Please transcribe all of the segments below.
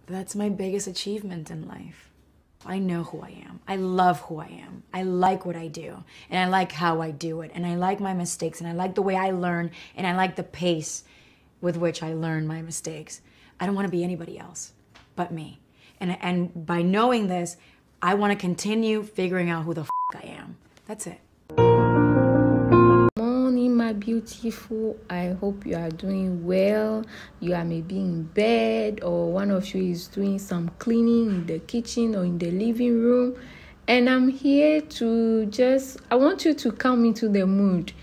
That's my biggest achievement in life. I know who I am. I love who I am. I like what I do, and I like how I do it, and I like my mistakes, and I like the way I learn, and I like the pace with which I learn my mistakes. I don't want to be anybody else but me. And by knowing this, I want to continue figuring out who the I am. That's it. Morning, my beautiful. I hope you are doing well. You are maybe in bed, or one of you is doing some cleaning in the kitchen or in the living room. And I'm here to I want you to come into the mood.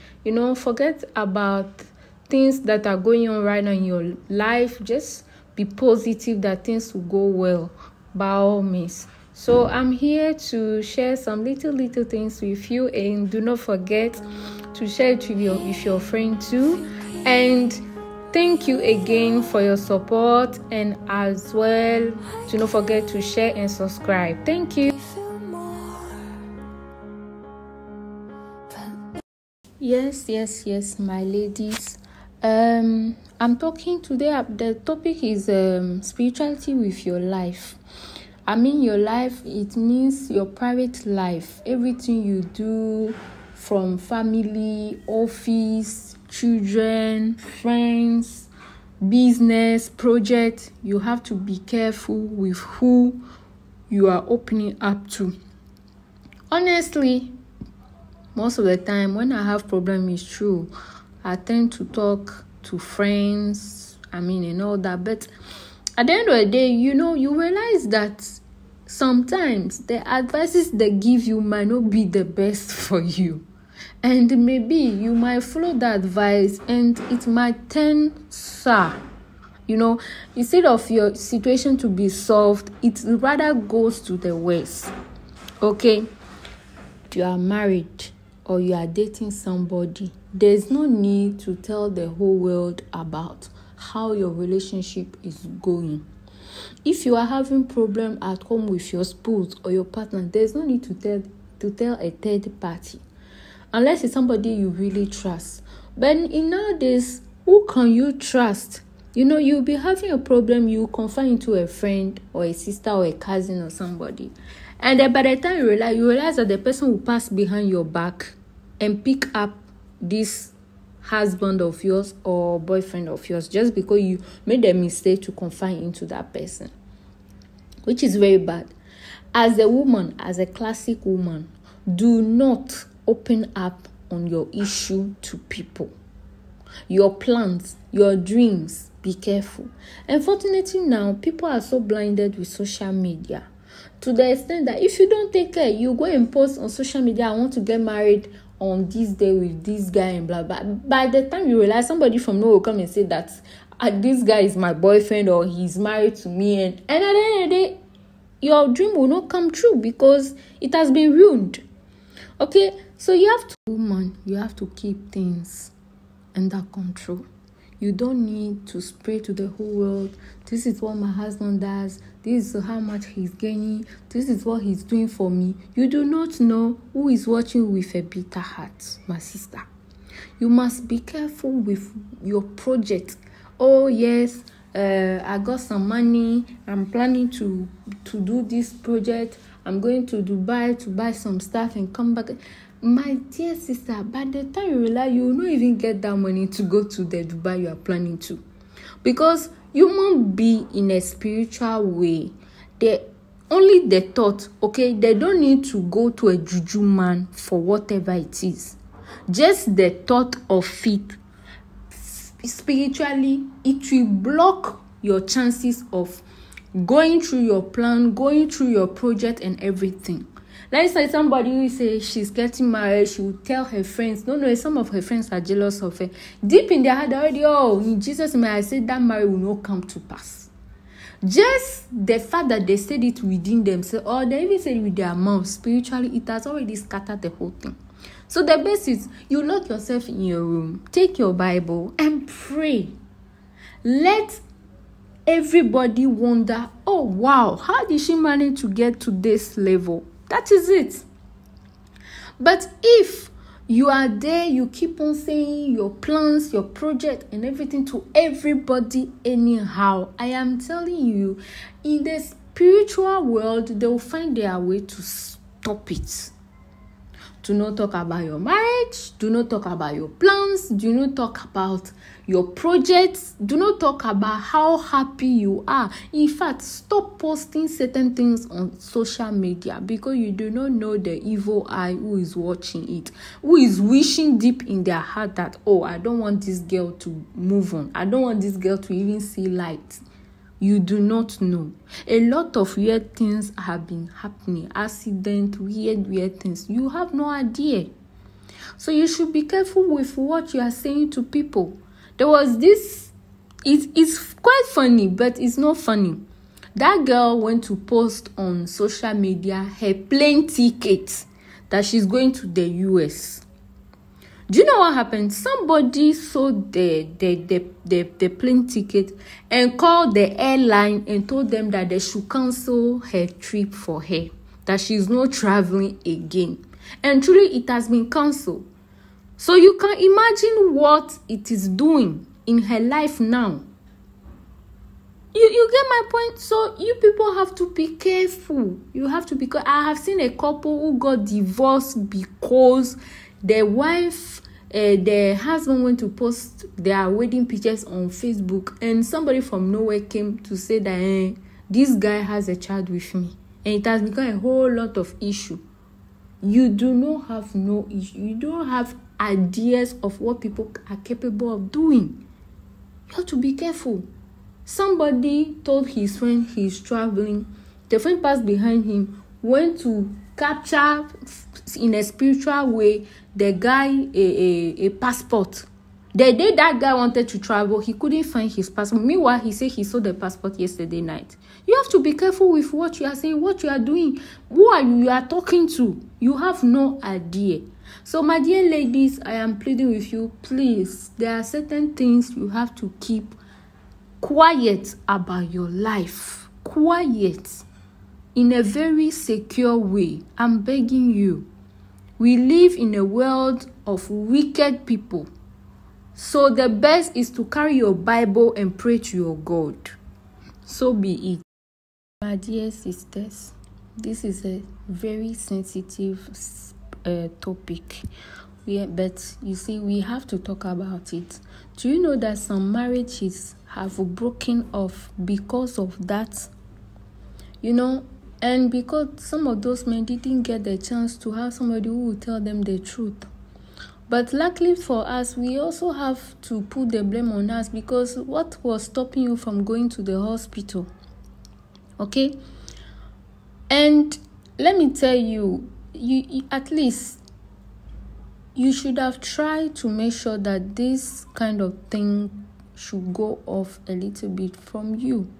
Forget about things that are going on right now in your life. Just be positive that things will go well, by all means. So I'm here to share some little things with you, and do not forget to share it with your friend too. And thank you again for your support, and as well, do not forget to share and subscribe. Thank you. Yes, my ladies. I'm talking today. The topic is spirituality with your life. I mean, your life, it means your private life. Everything you do, from family, office, children, friends, business, project, you have to be careful with who you are opening up to. Honestly, most of the time when I have problem, it's true, I tend to talk to friends, and all that. But at the end of the day, you realize that sometimes the advices they give you might not be the best for you. And maybe you might follow the advice and it might turn sour. Instead of your situation to be solved, it rather goes to the worst. Okay? If you are married or you are dating somebody, there's no need to tell the whole world about how your relationship is going. If you are having problem at home with your spouse or your partner, there's no need to tell a third party, unless it's somebody you really trust. But in nowadays, who can you trust? You'll be having a problem, you confide into a friend or a sister or a cousin or somebody, and then by the time you realize that the person will pass behind your back and pick up this husband of yours or boyfriend of yours just because you made a mistake to confide into that person, which is very bad. As a woman, as a classic woman, do not open up on your issue to people. Your plans, your dreams, be careful. Unfortunately now, people are so blinded with social media to the extent that if you don't take care, you go and post on social media, I want to get married on this day with this guy and blah blah. By the time you realize, somebody from nowhere will come and say that this guy is my boyfriend or he's married to me, and at the end of the day, your dream will not come true because it has been ruined. Okay, so you have to keep things under control. You don't need to spread to the whole world, this is what my husband does, this is how much he's gaining, this is what he's doing for me. You do not know who is watching with a bitter heart, my sister. You must be careful with your project. Oh yes, I got some money, I'm planning to do this project, I'm going to Dubai to buy some stuff and come back. My dear sister, by the time you realize, you will not even get that money to go to the Dubai you are planning to. Because you won't be in a spiritual way. Only the thought, okay, they don't need to go to a juju man for whatever it is. Just the thought of it, spiritually, it will block your chances of going through your plan, going through your project and everything. Let's say somebody who say she's getting married, she will tell her friends. No, some of her friends are jealous of her. Deep in their heart already, in Jesus' name, I said that marriage will not come to pass. Just the fact that they said it within themselves, or they even said it with their mouth, spiritually, it has already scattered the whole thing. So the best is you lock yourself in your room, take your Bible and pray. Let everybody wonder, oh wow, how did she manage to get to this level? That is it. But if You are there, you keep on saying your plans, your project, and everything to everybody anyhow. I am telling you, in the spiritual world, they will find their way to stop it. Do not talk about your marriage. Do not talk about your plans. Do not talk about your projects. Do not talk about how happy you are. In fact, stop posting certain things on social media, because you do not know the evil eye who is watching it, who is wishing deep in their heart that, oh, I don't want this girl to move on. I don't want this girl to even see light. You do not know. A lot of weird things have been happening. Accident, weird things. You have no idea. So you should be careful with what you are saying to people. There was this, it's quite funny, but it's not funny. That girl went to post on social media her plane ticket that she's going to the US. Do you know what happened? Somebody sold the plane ticket and called the airline and told them that they should cancel her trip for her, that she's not traveling again. And truly, it has been cancelled. So you can imagine what it is doing in her life now. You get my point? So you people have to be careful. You have to be careful. I have seen a couple who got divorced because the wife, the husband went to post their wedding pictures on Facebook, and somebody from nowhere came to say that this guy has a child with me, and it has become a whole lot of issue. You do not have no issue. You don't have ideas of what people are capable of doing. You have to be careful. Somebody told his friend he's traveling. The friend passed behind him, went to capture in a spiritual way the guy a passport. The day that guy wanted to travel, he couldn't find his passport. Meanwhile, he said he saw the passport yesterday night. You have to be careful with what you are saying, what you are doing, who are you are talking to. You have no idea. So my dear ladies, I am pleading with you, please, there are certain things you have to keep quiet about your life. Quiet. In a very secure way. I'm begging you. We live in a world of wicked people. So the best is to carry your Bible and pray to your God. So be it. My dear sisters, this is a very sensitive topic. But you see, we have to talk about it. Do you know that some marriages have broken off because of that? You know, and because some of those men didn't get the chance to have somebody who will tell them the truth. But luckily for us, we also have to put the blame on us, because what was stopping you from going to the hospital? Okay? And let me tell you, you at least you should have tried to make sure that this kind of thing should go off a little bit from you.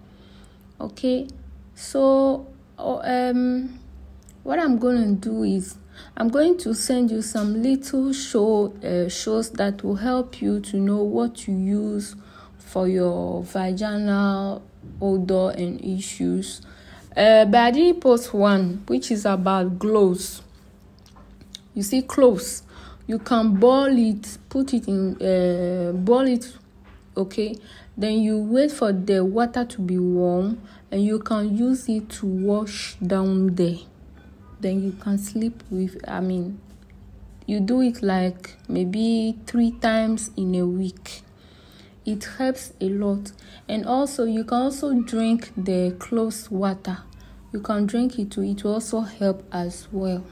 Okay? So what I'm going to do is I'm going to send you some little shows that will help you to know what to use for your vaginal odor and issues. But I didn't post one which is about clothes. You see, clothes, you can boil it, put it in, boil it, okay? Then you wait for the water to be warm, and you can use it to wash down there. Then you can sleep with, you do it like maybe 3 times in a week. It helps a lot. And also, you can also drink the clothes water. You can drink it too. It will also help as well.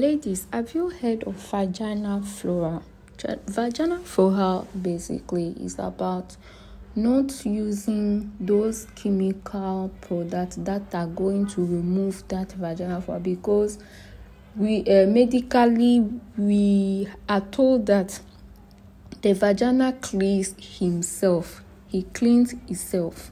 ladies, have you heard of vaginal flora? Vaginal flora basically is about not using those chemical products that are going to remove that vaginal flora, because we medically we are told that the vagina cleans himself. He cleans himself.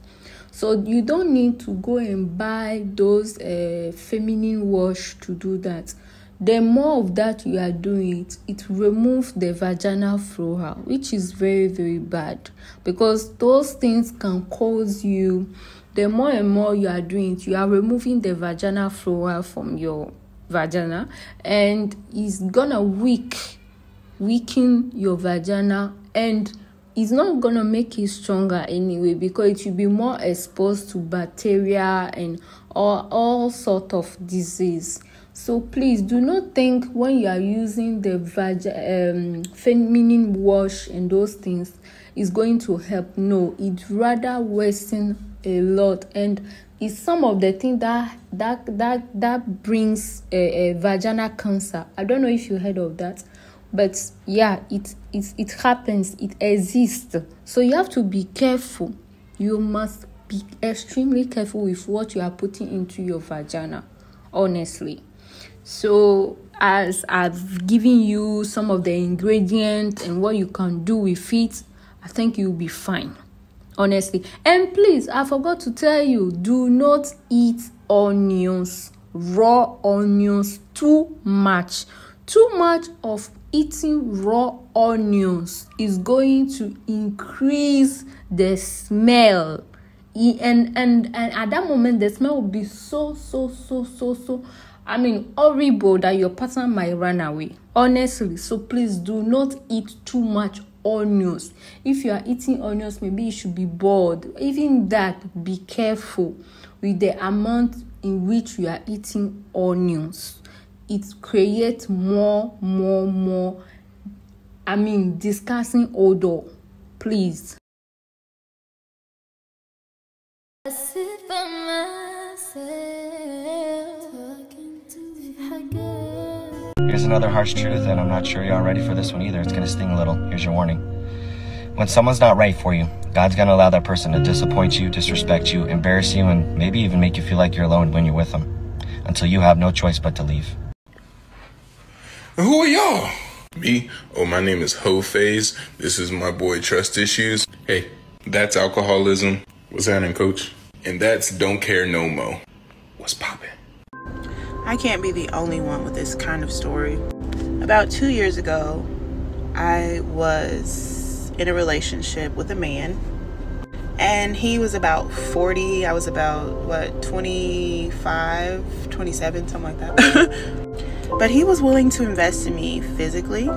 So you don't need to go and buy those feminine wash to do that. The more of that you are doing, it removes the vaginal flora, which is very, very bad, because those things can cause you, the more and more you are doing it, you are removing the vaginal flora from your vagina, and it's gonna weaken your vagina, and it's not gonna make it stronger anyway, because it will be more exposed to bacteria and all sort of disease. So please do not think when you are using the feminine wash and those things is going to help. No, it rather worsens a lot, and it's some of the things that brings a vaginal cancer. I don't know if you heard of that, but yeah, it happens, it exists. So you have to be careful. You must be extremely careful with what you are putting into your vagina, honestly. So as I've given you some of the ingredients and what you can do with it, I think you'll be fine, honestly. And please, I forgot to tell you, do not eat onions, raw onions, too much. Too much of eating raw onions is going to increase the smell. And at that moment, the smell will be so horrible that your partner might run away, honestly. So please do not eat too much onions. If you are eating onions, maybe you should be boiled. Even that, be careful with the amount in which you are eating onions. It creates more disgusting odor. Please. Here's another harsh truth, and I'm not sure y'all ready for this one either. It's gonna sting a little. Here's your warning. When someone's not right for you, God's gonna allow that person to disappoint you, disrespect you, embarrass you, and maybe even make you feel like you're alone when you're with them, until you have no choice but to leave. Who are y'all? Me? Oh, my name is Ho Phase. This is my boy Trust Issues. Hey, that's alcoholism. What's happening, coach? And that's Don't Care No Mo. What's poppin'? I can't be the only one with this kind of story. About 2 years ago, I was in a relationship with a man, and he was about 40. I was about, 25, 27, something like that. But he was willing to invest in me physically,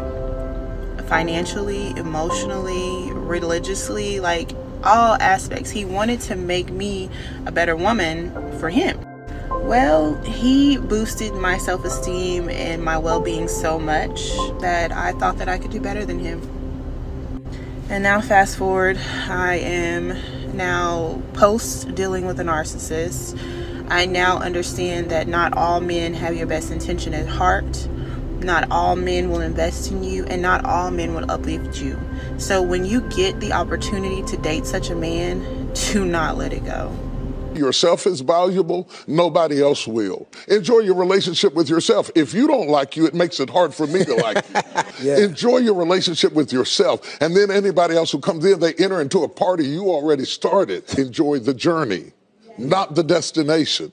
financially, emotionally, religiously, like all aspects. He wanted to make me a better woman for him. Well, he boosted my self-esteem and my well-being so much that I thought that I could do better than him. And now fast forward, I am now post dealing with a narcissist. I now understand that not all men have your best intention at heart. Not all men will invest in you, and not all men will uplift you. So when you get the opportunity to date such a man, do not let it go. Yourself is valuable, nobody else will. Enjoy your relationship with yourself. If you don't like you, it makes it hard for me to like you. Yeah. Enjoy your relationship with yourself. And then anybody else who comes in, they enter into a party you already started. Enjoy the journey, not the destination.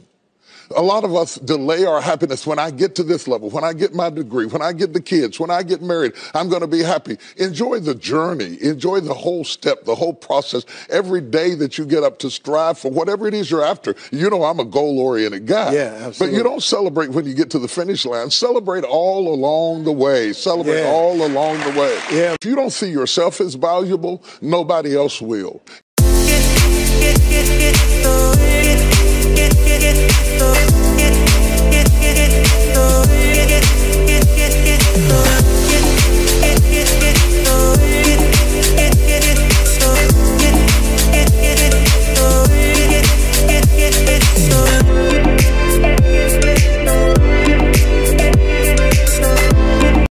A lot of us delay our happiness. When I get to this level, when I get my degree, when I get the kids, when I get married, I'm going to be happy. Enjoy the journey. Enjoy the whole step, the whole process. Every day that you get up to strive for whatever it is you're after. You know, I'm a goal-oriented guy. Yeah, absolutely. But you don't celebrate when you get to the finish line. Celebrate all along the way. Celebrate all along the way. Yeah. If you don't see yourself as valuable, nobody else will.